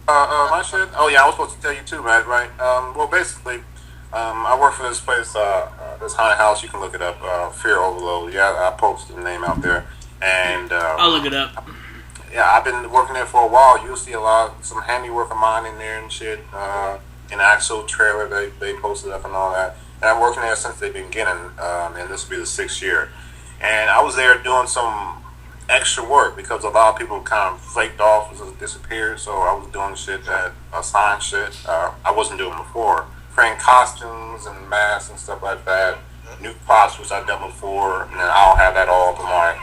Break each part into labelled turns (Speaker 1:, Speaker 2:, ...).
Speaker 1: My shit. Oh yeah, I was supposed to tell you too, man. Right. Well, basically, I work for this place, this haunted house. You can look it up. Fear Overload. Yeah, I posted the name out there, and
Speaker 2: I'll look it up.
Speaker 1: yeah, I've been working there for a while. You'll see some handiwork of mine in there and shit. An actual trailer they posted up and all that. And I'm working there since the beginning, and this will be the 6th year. And I was there doing some extra work because a lot of people kind of flaked off and just disappeared. So I was doing shit that assigned shit I wasn't doing before, creating costumes and masks and stuff like that. New props which I've done before, and then I'll have that all up on my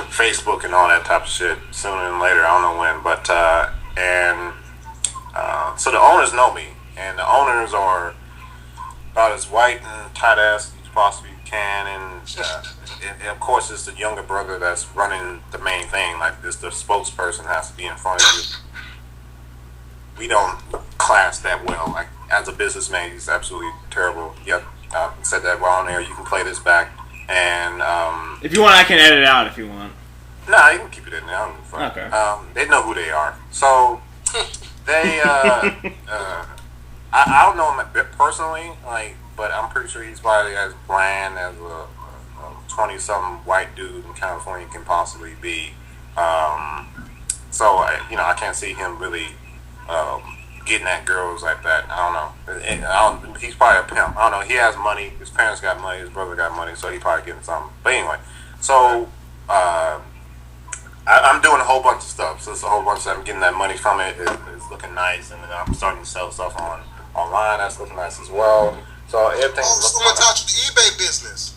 Speaker 1: Facebook and all that type of shit sooner than later. I don't know when, but so the owners know me, and the owners are about as white and tight ass as you possibly can, and of course it's the younger brother that's running the main thing. Like this, the spokesperson has to be in front of you. We don't class that well. Like as a businessman, he's absolutely terrible. Yep, said that while on air. You can play this back, and
Speaker 2: if you want, I can edit it out if you want.
Speaker 1: nah, you can keep it in there.
Speaker 2: Okay.
Speaker 1: They know who they are, so they. I don't know him a bit personally, like, but I'm pretty sure he's probably as bland as a 20-something white dude in California can possibly be. So I can't see him really getting at girls like that. I don't know. He's probably a pimp. I don't know. He has money. His parents got money. His brother got money, so he probably getting something. But anyway, so I'm doing a whole bunch of stuff. So it's a whole bunch of stuff. I'm getting that money from it. It's looking nice, and then I'm starting to sell stuff online. That's looking nice as well. So everything's
Speaker 3: looking nice. Talk to the eBay business.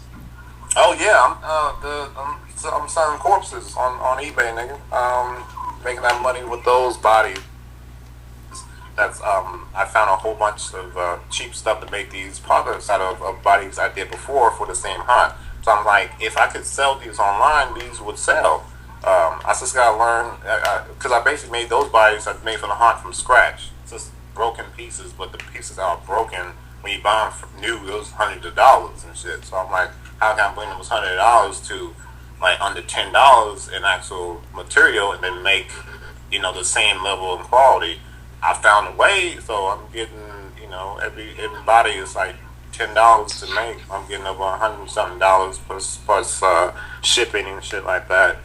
Speaker 1: Oh yeah, I'm selling corpses on eBay, nigga. Making that money with those bodies. That's I found a whole bunch of cheap stuff to make these products out of bodies I did before for the same hunt. So I'm like, if I could sell these online, these would sell. I just gotta learn because I basically made those bodies I made for the hunt from scratch. It's just broken pieces, but the pieces that are broken when you buy them from new, it was hundreds of dollars and shit. So I'm like, how can I bring those $100 to like under $10 in actual material and then make the same level of quality? I found a way, so I'm getting every body is like $10 to make. I'm getting over $100 something plus shipping and shit like that.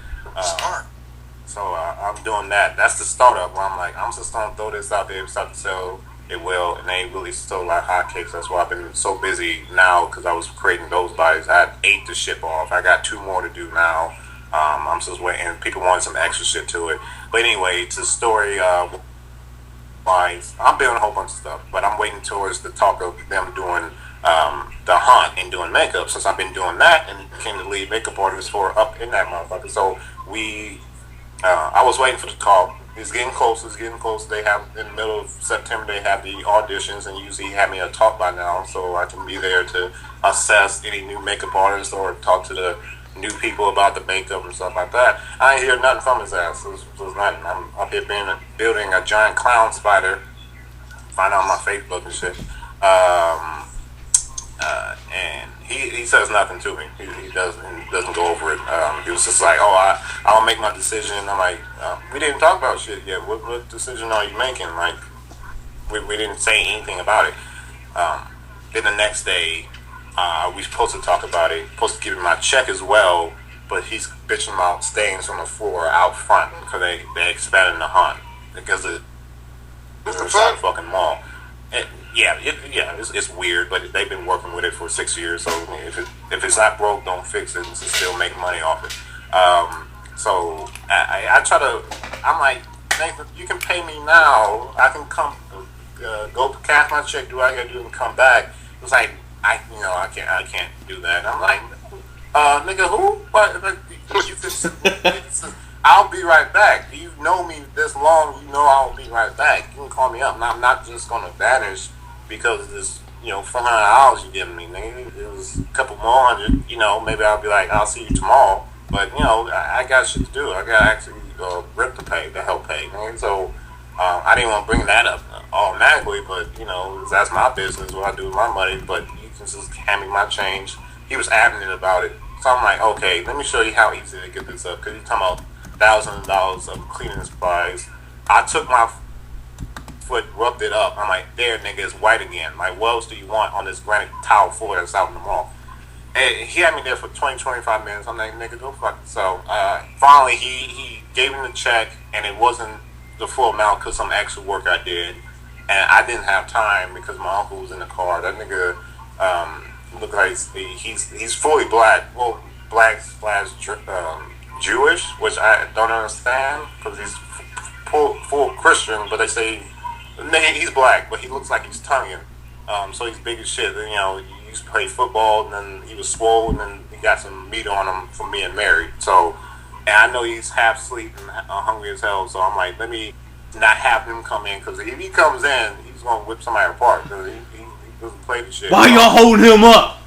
Speaker 1: So I'm doing that. That's the startup where I'm like, I'm just gonna throw this out there, start to sell. It will, and they really sold like hotcakes. That's why I've been so busy now because I was creating those bodies. I had 8 to ship off. I got 2 more to do now. I'm just waiting. People wanted some extra shit to it. But anyway, to story wise, I'm building a whole bunch of stuff, but I'm waiting towards the talk of them doing the hunt and doing makeup. Since I've been doing that and became the lead makeup artist for up in that motherfucker. So I was waiting for the call. It's getting close. They have, in the middle of September, they have the auditions, and usually have me a talk by now, so I can be there to assess any new makeup artists or talk to the new people about the makeup and stuff like that. I ain't hear nothing from his ass. So it's nothing. I'm up here building a giant clown spider. Find out on my Facebook and shit. And he says nothing to me. He doesn't go over it. He was just like, I'll make my decision. I'm like, we didn't talk about shit yet. What decision are you making? Like, we didn't say anything about it. Then the next day, we supposed to talk about it. Supposed to give him my check as well, but he's bitching about stains on the floor out front because they expanded the hunt because of the fucking mall. It's weird, but they've been working with it for 6 years. So if it's not broke, don't fix it, and still make money off it. So I try to. I'm like, Nathan, you can pay me now. I can come, go cash my check. Do what I gotta do and come back. It's like I can't do that. I'm like, nigga, who? What? You can. I'll be right back. You know me this long. You know I'll be right back. You can call me up. I'm not just gonna vanish because of this, $400 you giving me, nigga. It was a couple more hundred. Maybe I'll be like, I'll see you tomorrow. But I got shit to do. I got actually rip to pay, to help pay, man. So I didn't want to bring that up automatically, but that's my business. What I do with my money. But you can just hand me my change. He was adamant about it. So I'm like, okay, let me show you how easy to get this up. Because you're talking about $1,000 of cleaning supplies. I took my foot, rubbed it up. I'm like, there, nigga, it's white again. Like, what else do you want on this granite tile floor that's out in the mall? And he had me there for 20, 25 minutes. I'm like, nigga, go fuck it. So, finally, he gave me the check, and it wasn't the full amount because some extra work I did. And I didn't have time because my uncle was in the car. That nigga looked like he's fully black. Well, black / Jewish, which I don't understand because he's full Christian, but they say he's black, but he looks like he's Tongan. So he's big as shit. And, he used to play football, and then he was swollen, and he got some meat on him from being married. So, and I know he's half asleep and hungry as hell. So I'm like, let me not have him come in, because if he comes in, he's gonna whip somebody apart. Because he doesn't play the shit.
Speaker 2: Why y'all holding him up?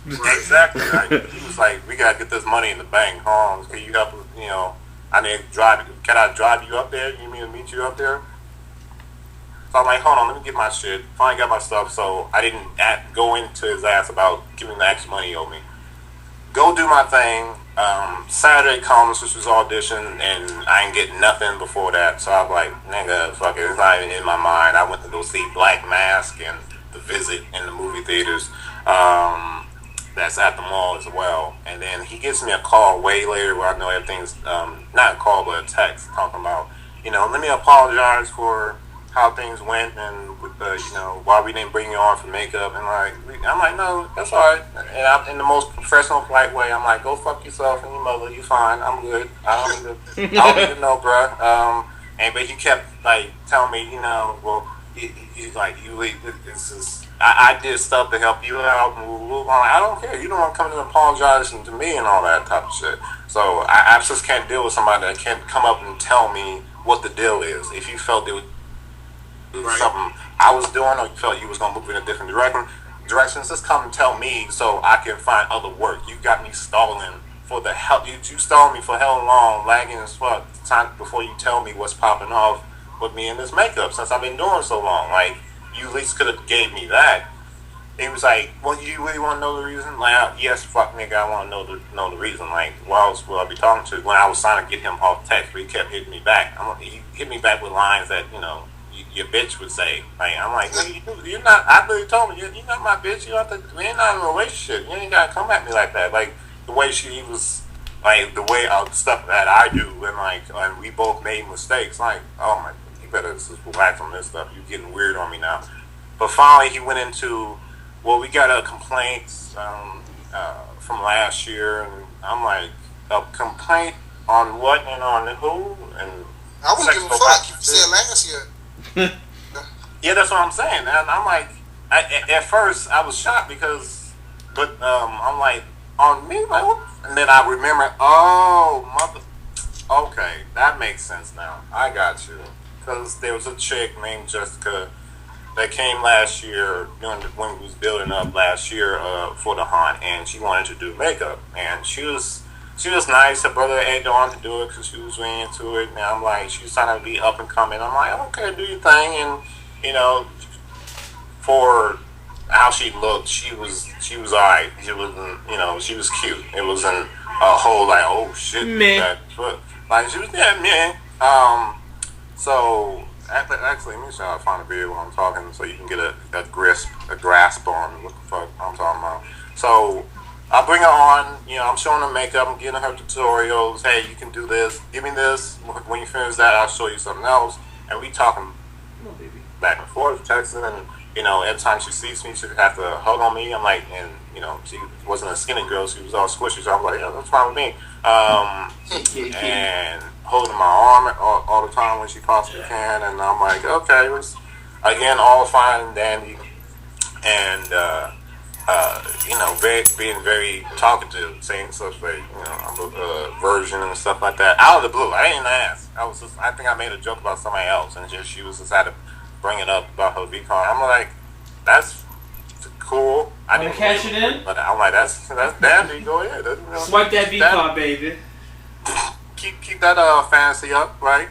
Speaker 1: Exactly. He was like, we gotta get this money in the bank. Can you help? I need to drive. Can I drive you up there? You mean to meet you up there? So I'm like, hold on, let me get my shit. Finally got my stuff, so I didn't go into his ass about giving the extra money he owed me. Go do my thing. Saturday comes, which was audition, and I ain't getting nothing before that. So I was like, nigga, fuck it, it's not even in my mind. I went to go see Black Mask and The Visit in the movie theaters. That's at the mall as well. And then he gives me a call way later where I know everything's, not a call, but a text talking about, let me apologize for how things went and with the, why we didn't bring you on for makeup. And I'm like, no, that's all right. And I'm in the most professional, polite way. I'm like, go fuck yourself and your mother. You fine. I'm good. I don't need to know, bruh. But he kept telling me, well, he's like, this is. I did stuff to help you out. I'm like, I don't care. You don't want to come in and apologize to me and all that type of shit. So I just can't deal with somebody that can't come up and tell me what the deal is. If you felt it was something I was doing, or you felt you was going to move in a different direction, just come and tell me so I can find other work. You got me stalling for the hell. You stalled me for hell long, lagging as fuck, time before you tell me what's popping off with me in this makeup since I've been doing so long. You at least could have gave me that. He was like, well, you really want to know the reason? Yes, fuck nigga, I want to know the reason. Who else will I be talking to? When I was trying to get him off text, but he kept hitting me back. He hit me back with lines that, your bitch would say. I'm like, you're not, I literally told him, you're not my bitch. We're not in a relationship. You ain't got to come at me like that. The way she was, the way stuff that I do, and we both made mistakes. Oh my, you better just relax on this stuff. You're getting weird on me now. But finally, he went into, well, we got a complaint from last year, and I'm like, a complaint on what and on who? And
Speaker 3: I wouldn't give a fuck. You said last year.
Speaker 1: Yeah, that's what I'm saying. And I'm like, at first I was shocked but I'm like, on me, what? And then I remember, okay, that makes sense now. I got you. Because there was a chick named Jessica that came last year when we was building up last year for the haunt, and she wanted to do makeup, and she was nice. Her brother egged her on to do it because she was really into it. And I'm like, she was trying to be up and coming. I'm like, okay, do your thing. And for how she looked, she was alright. She wasn't, she was cute. It wasn't a whole oh shit.
Speaker 2: Man.
Speaker 1: She was man. So actually, let me try to find a video while I'm talking so you can get a grasp on what the fuck I'm talking about. So I bring her on, I'm showing her makeup, I'm giving her tutorials. Hey, you can do this, give me this. When you finish that, I'll show you something else. And we talking back and forth, texting, and every time she sees me, she have to hug on me. I'm like, and she wasn't a skinny girl, she was all squishy, so I was like, yeah, that's fine with me. And holding my arm all the time when she possibly can, and I'm like, okay, it was again all fine and dandy, and being very talkative, saying stuff like, I'm a virgin and stuff like that, out of the blue. I didn't ask. I think I made a joke about somebody else, and she was just had to bring it up about her V card. I'm like, that's cool. I didn't
Speaker 2: cash it in,
Speaker 1: but I'm like, that's dandy. Go ahead.
Speaker 2: Swipe that V card, baby.
Speaker 1: Keep that fantasy up, right?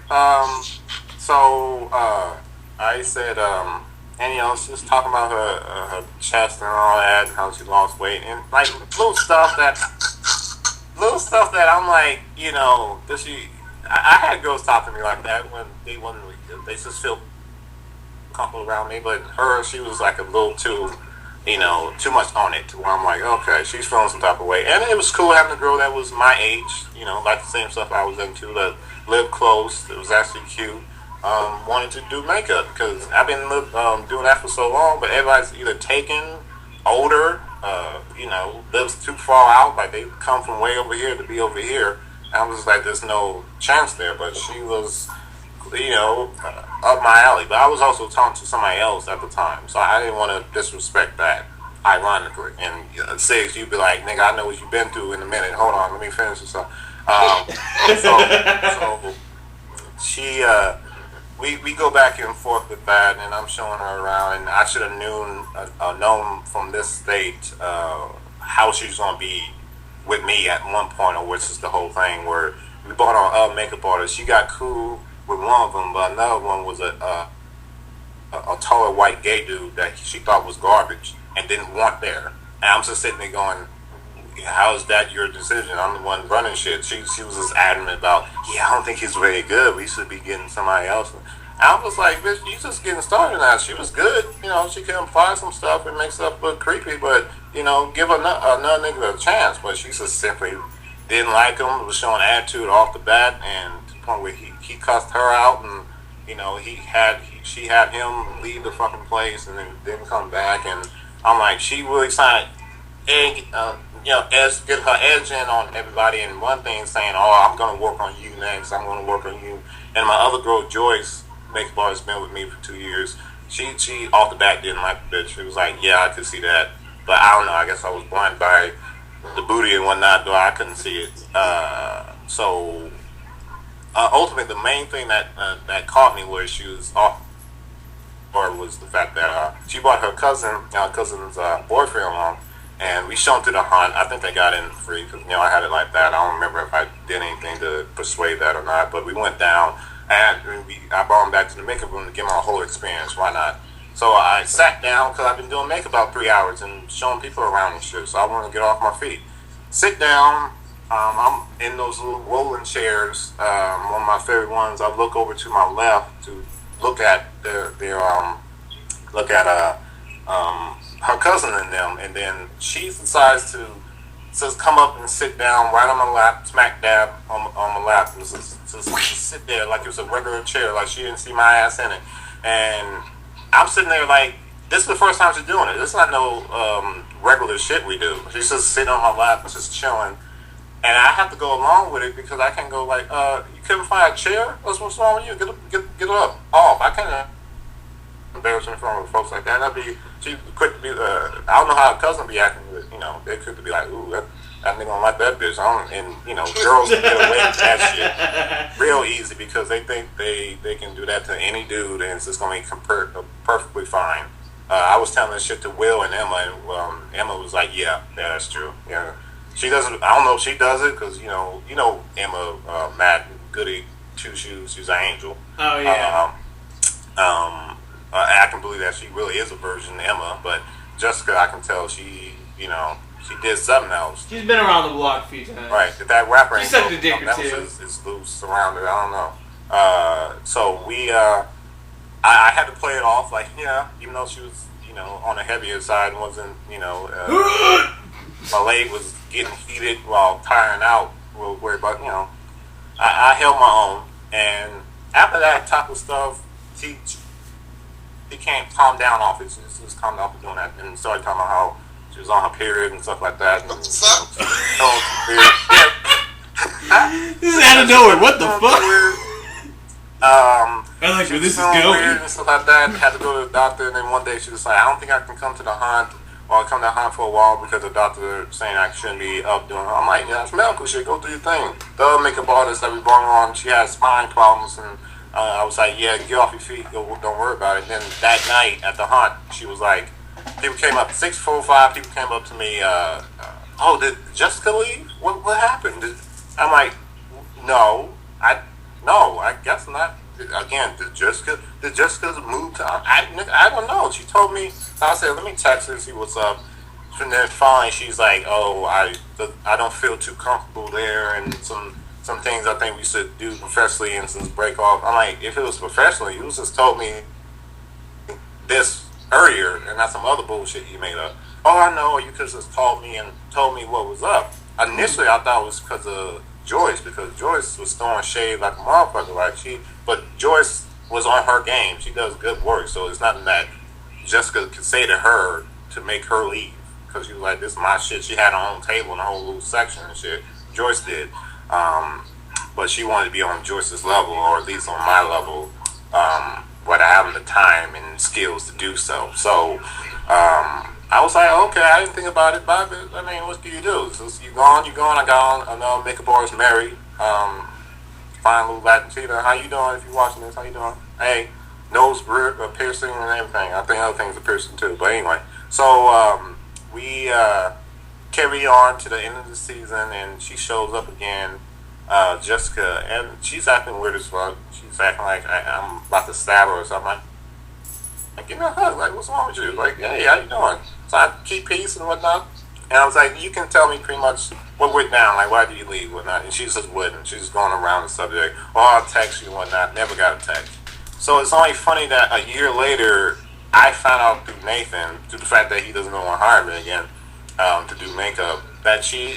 Speaker 1: So I said, and she was talking about her chest and all that, and how she lost weight, and little stuff that I'm like, does she? I had girls talk to me like that when they just feel comfortable around me. But her, she was like a little too, too much on it. Where I'm like, okay, she's feeling some type of way. And it was cool having a girl that was my age, like the same stuff I was into, that lived close. It was actually cute. Wanted to do makeup because I've been doing that for so long, but everybody's either taken, older, lives too far out, like they come from way over here to be over here. I was like, there's no chance there, but she was, up my alley. But I was also talking to somebody else at the time, so I didn't want to disrespect that, ironically. And Siggs, you'd be like, nigga, I know what you've been through in a minute. Hold on, let me finish this up. So she, we go back and forth with that, and I'm showing her around, and I should have known from this state how she's going to be with me at one point, or which is the whole thing where we bought our makeup artist. She got cool with one of them, but another one was a taller white gay dude that she thought was garbage and didn't want there. And I'm just sitting there going, how is that your decision? I'm the one running shit. She was just adamant about, I don't think he's very good. We should be getting somebody else. And I was like, bitch, you just getting started now. She was good. She can apply some stuff and make stuff look creepy, but, give another nigga a chance. But she just simply didn't like him. Was showing attitude off the bat, and to the point where he cussed her out, and, she had him leave the fucking place and then didn't come back. And I'm like, she really signed get her edge in on everybody, and one thing saying, I'm going to work on you next, I'm going to work on you. And my other girl, Joyce, makeup artist, been with me for 2 years. She off the bat didn't like the bitch. She was like, yeah, I could see that. But I don't know, I guess I was blinded by the booty and whatnot, though I couldn't see it. So ultimately, the main thing that caught me where she was off was the fact that she brought her cousin's boyfriend along. And we showed to the hunt. I think they got in free because, I had it like that. I don't remember if I did anything to persuade that or not. But we went down, and I brought him back to the makeup room to give him a whole experience. Why not? So I sat down because I've been doing makeup about 3 hours and showing people around and shit. So I want to get off my feet. Sit down. I'm in those little rolling chairs. One of my favorite ones. I look over to my left to look at her cousin and them, and then she decides to just come up and sit down right on my lap, smack dab on my lap, and just sit there like it was a regular chair, like she didn't see my ass in it. And I'm sitting there like, this is the first time she's doing it. This is not no regular shit we do. She's just sitting on my lap and just chilling. And I have to go along with it because I can't go like, you couldn't find a chair? What's wrong with you? Get up, off. I can't embarrassing in front of folks like that. She quick to be. I don't know how her cousin be acting, but they could be like, ooh, that nigga don't like that bitch. Girls get away with that shit real easy because they think they can do that to any dude and it's just gonna be perfectly fine. I was telling this shit to Will and Emma, and Emma was like, yeah, that's true. Yeah, she doesn't. I don't know if she does it because Emma, Matt, goody two shoes. She's an angel.
Speaker 2: Oh yeah.
Speaker 1: I can believe that she really is a virgin, Emma, but Jessica, I can tell she did something else.
Speaker 2: She's been around the block a few times.
Speaker 1: Right, if that rapper ain't
Speaker 2: sucked a dick or two.
Speaker 1: Is loose around her, I don't know. So I had to play it off like, even though she was, on the heavier side, wasn't, my leg was getting heated while tiring out real quick, but, I held my own, and after that type of stuff, she can't calm down off it. She just calmed down for doing that and started talking about how she was on her period and stuff like that.
Speaker 3: What the fuck?
Speaker 2: This is out of nowhere. What the fuck?
Speaker 1: I
Speaker 2: like where this is
Speaker 1: going.
Speaker 2: going.
Speaker 1: And stuff like that. Had to go to the doctor, and then one day she was like, I don't think I can come to the hunt, or come to the hunt for a while because the doctor saying I shouldn't be up doing it. I'm like, yeah, it's medical shit. Go do your thing. The other makeup artist that we brought on, she had spine problems, and I was like, yeah, get off your feet. Don't worry about it. And then that night at the hunt, she was like, people came up, 6:45, people came up to me, did Jessica leave? What happened? I'm like, no, I guess not. Again, did Jessica move to, I don't know. She told me, I said, let me text her and see what's up. And then finally she's like, I don't feel too comfortable there, and some things I think we should do professionally and some break off. I'm like, if it was professionally, you just told me this earlier and not some other bullshit you made up. Oh, I know, you could just called me and told me what was up. Initially, I thought it was because of Joyce, because Joyce was throwing shade like a motherfucker. But Joyce was on her game. She does good work, so it's nothing that Jessica could say to her to make her leave. Because she was like, this is my shit. She had her own table and a whole little section and shit. Joyce did. But she wanted to be on Joyce's level, or at least on my level, without having the time and skills to do so. So, I was like, okay, I didn't think about it, but I mean, what do you do? So you gone, I gone. I know makeup artist married. Fine little Latin cheetah. How you doing? If you're watching this, how you doing? Hey, nose piercing and everything. I think other things are piercing too. But anyway, so we carry on to the end of the season, and she shows up again, Jessica, and she's acting weird as fuck. She's acting like I'm about to stab her or something. Like, give me a hug. Like, what's wrong with you? Like, hey, how you doing? So I keep peace and whatnot. And I was like, you can tell me pretty much what went down. Like, why did you leave, whatnot? And she just wouldn't. She was going around the subject. Oh, I'll text you and whatnot. Never got a text. So it's only funny that a year later, I found out through Nathan, through the fact that he doesn't want to hire me again to do makeup, that she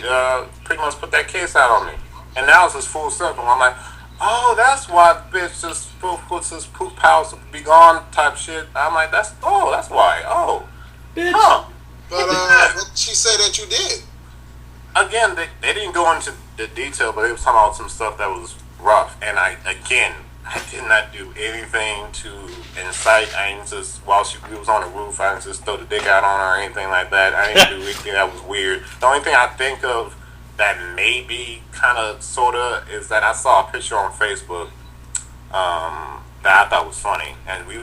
Speaker 1: pretty much put that case out on me. And now it's just full circle. I'm like, oh, that's why the bitch just puts his poop house be gone type shit. I'm like, that's why. Oh,
Speaker 2: bitch.
Speaker 1: Huh.
Speaker 3: But what did she say that you did?
Speaker 1: Again, they didn't go into the detail, but they was talking about some stuff that was rough. And I did not do anything to incite. I didn't just, while we was on the roof, I didn't just throw the dick out on her or anything like that. I didn't do anything that was weird. The only thing I think of that maybe kind of sort of is that I saw a picture on Facebook that I thought was funny, and we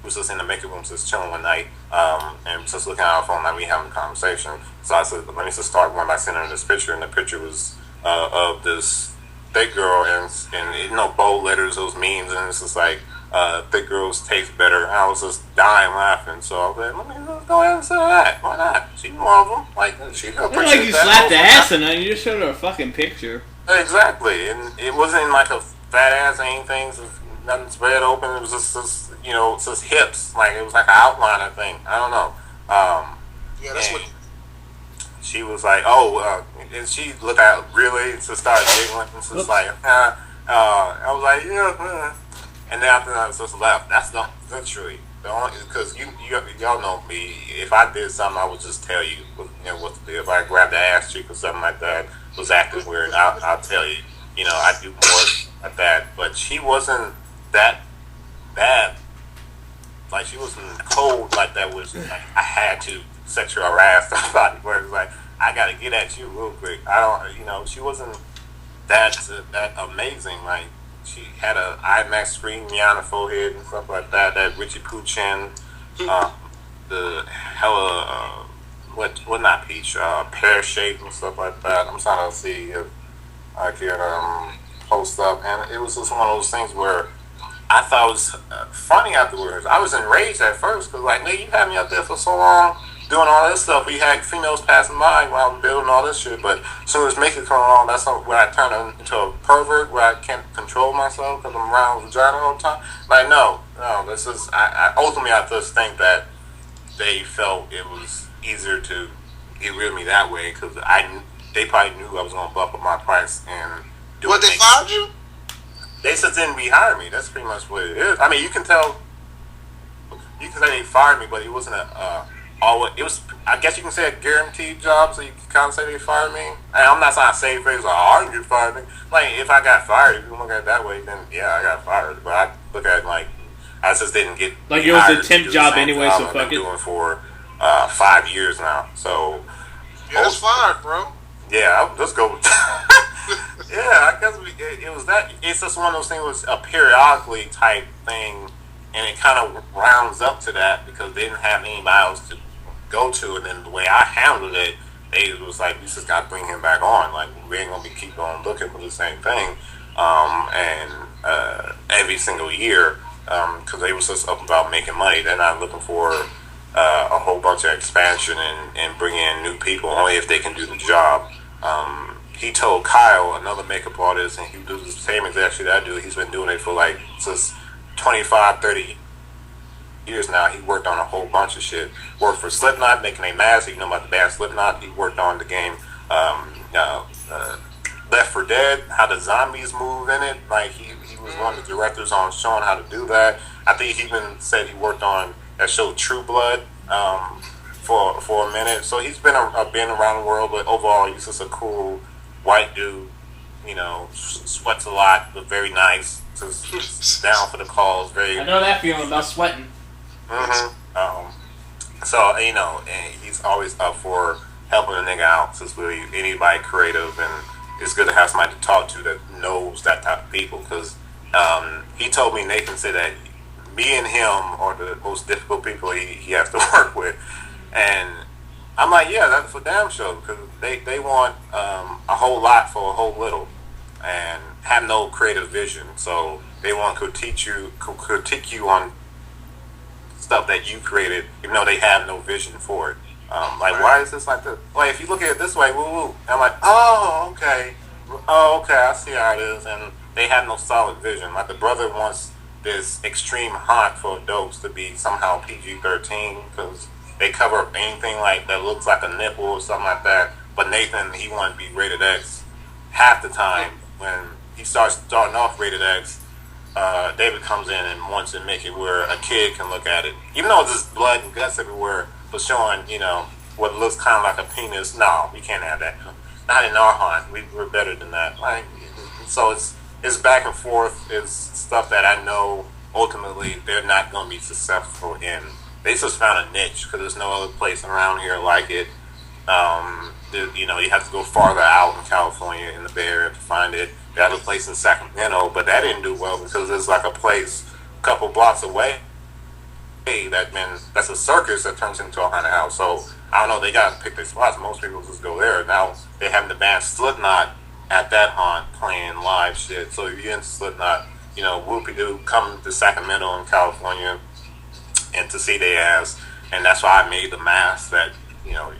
Speaker 1: was just in the makeup room just chilling one night, and just looking at our phone like we having a conversation. So I said, let me just start one by sending her this picture, and the picture was of this thick girl, and you know, bold letters, those memes, and it's just like thick girls taste better. And I was just dying laughing, so I was like, let me just go ahead and say that. Why not? She's one of them. Like, she
Speaker 2: It's not like you slapped the ass in her, you just showed her a fucking picture.
Speaker 1: Exactly, and it wasn't like a fat ass or anything. So nothing spread open. It was just you know, it's just hips. Like, it was like an outliner thing. I don't know.
Speaker 3: Yeah, that's what.
Speaker 1: She was like, oh, and she looked at really to start giggling. It's just like, I was like, yeah. And then after that, I just left. That's literally the only, because y'all know me. If I did something, I would just tell you, what to do. If I grabbed the ass cheek or something like that, was acting weird, I'll tell you. You know, I do more like that. But she wasn't that bad. Like, she wasn't cold like that. Was like I had to sexually harass somebody. Where it's like, I gotta get at you real quick. I don't, you know, she wasn't that amazing. Like, she had a IMAX screen on her forehead and stuff like that. That Richie Poo chin, the hella what not peach, pear shape and stuff like that. I'm trying to see if I can post up, and it was just one of those things where I thought it was funny afterwards. I was enraged at first because, like, man, you had me up there for so long doing all this stuff. We had females passing by while I was building all this shit, but as soon as makeup come along, that's where I turn into a pervert, where I can't control myself because I'm around vagina all the time. Like, no, this is, ultimately I just think that they felt it was easier to get rid of me that way because they probably knew I was going to bump up my price and do it.
Speaker 3: What, they fired you?
Speaker 1: They just didn't rehire me. That's pretty much what it is. I mean, you can tell. You can say they fired me, but it wasn't it was. I guess you can say a guaranteed job, so you can kind of say they fired me. And I'm not trying to say phrase like, "Oh, I didn't get fired." Like, if I got fired, if you look at it that way, then yeah, I got fired. But I look at it like I just didn't get
Speaker 2: like it was a temp job anyway. So fuck it.
Speaker 1: I've been doing for 5 years now. So
Speaker 3: yeah, that's fired, bro.
Speaker 1: Yeah, I'll just go with that. Yeah, I guess it was that. It's just one of those things. It was a periodically type thing, and it kind of rounds up to that because they didn't have anybody else to go to. And then the way I handled it, they was like, we just got to bring him back on. Like, we ain't gonna keep on looking for the same thing, every single year, because they was just up about making money. They're not looking for a whole bunch of expansion and bring in new people only if they can do the job. He told Kyle, another makeup artist, and he do the same exact shit I do. He's been doing it for like just 25, 30 years now. He worked on a whole bunch of shit. Worked for Slipknot, making a mask. You know about the band Slipknot. He worked on the game Left 4 Dead, how the zombies move in it. Like he was one of the directors on showing how to do that. I think he even said he worked on that show True Blood for a minute. So he's been around the world, but overall he's just a cool white dude. You know, sweats a lot, but very nice. Just down for the cause. Very.
Speaker 2: I know that feeling about sweating.
Speaker 1: So you know, and he's always up for helping a nigga out. Since really anybody creative, and it's good to have somebody to talk to that knows that type of people. Because he told me, Nathan said that me and him are the most difficult people he has to work with, and I'm like, yeah, that's for damn sure. Because they want a whole lot for a whole little, and have no creative vision. So they want to critique you on stuff that you created, even though they have no vision for it. Like, why is this like this? Like, if you look at it this way, woo woo. And I'm like, oh, okay. Oh, okay, I see how it is. And they have no solid vision. Like, the brother wants this extreme haunt for adults to be somehow PG-13 because they cover up anything like that looks like a nipple or something like that. But Nathan, he wanted to be rated X half the time. When he starting off rated X, David comes in and wants to make it where a kid can look at it, even though there's blood and guts everywhere, but showing what looks kind of like a penis. No, we can't have that. Not in our hunt. We're better than that. Like, so it's back and forth. It's stuff that I know ultimately they're not going to be successful in. They just found a niche because there's no other place around here like it. You have to go farther out in California in the Bay Area to find it. They have a place in Sacramento, but that didn't do well because there's like a place a couple blocks away that's a circus that turns into a haunted house. So I don't know. They got to pick their spots. Most people just go there. Now they have the band Slipknot at that haunt playing live shit. So if you're into Slipknot, whoopie doo, come to Sacramento in California and to see their ass. And that's why I made the mask that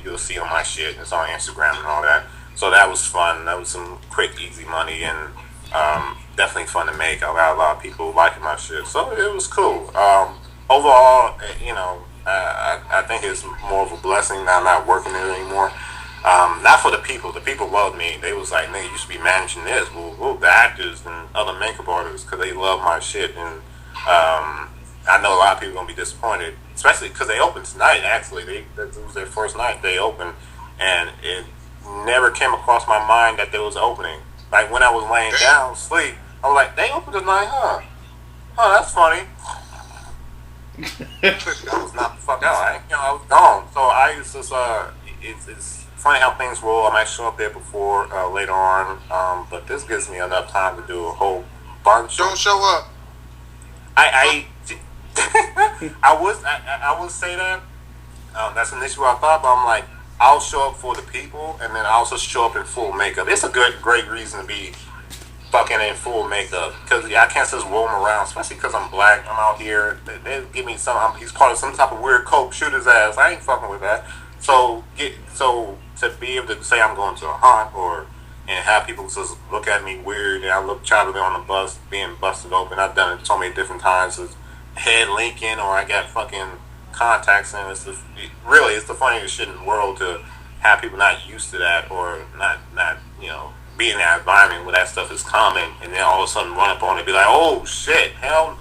Speaker 1: you'll see on my shit. It's on Instagram and all that. So that was fun. That was some quick, easy money, and definitely fun to make. I got a lot of people liking my shit, so it was cool. Overall, I think it's more of a blessing that I'm not working there anymore. Not for the people. The people loved me. They was like, nigga, you should be managing this. Well, the actors and other makeup artists, because they love my shit, and I know a lot of people are going to be disappointed, especially because they opened tonight, actually. That was their first night they opened, and it never came across my mind that there was an opening. Like, when I was laying down, sleep, I was like, they opened tonight, huh? Oh, that's funny. I was knocked the fuck out. I was gone. So I used to, it's funny how things roll. I might show up there before, later on, but this gives me enough time to do a whole bunch.
Speaker 3: Don't show up.
Speaker 1: I would say that. That's an issue I thought, but I'm like, I'll show up for the people, and then I also show up in full makeup. It's a great reason to be fucking in full makeup, because I can't just roam around, especially because I'm black. I'm out here. They give me he's part of some type of weird cult. Shoot his ass. I ain't fucking with that. So to be able to say I'm going to a haunt and have people just look at me weird, and I look traveling on the bus being busted open. I've done it so many different times. It's head leaking, or I got fucking contacts in. It's the funniest shit in the world to have people not used to that, or not be in that environment where that stuff is common, and then all of a sudden run up on it and be like, oh shit, hell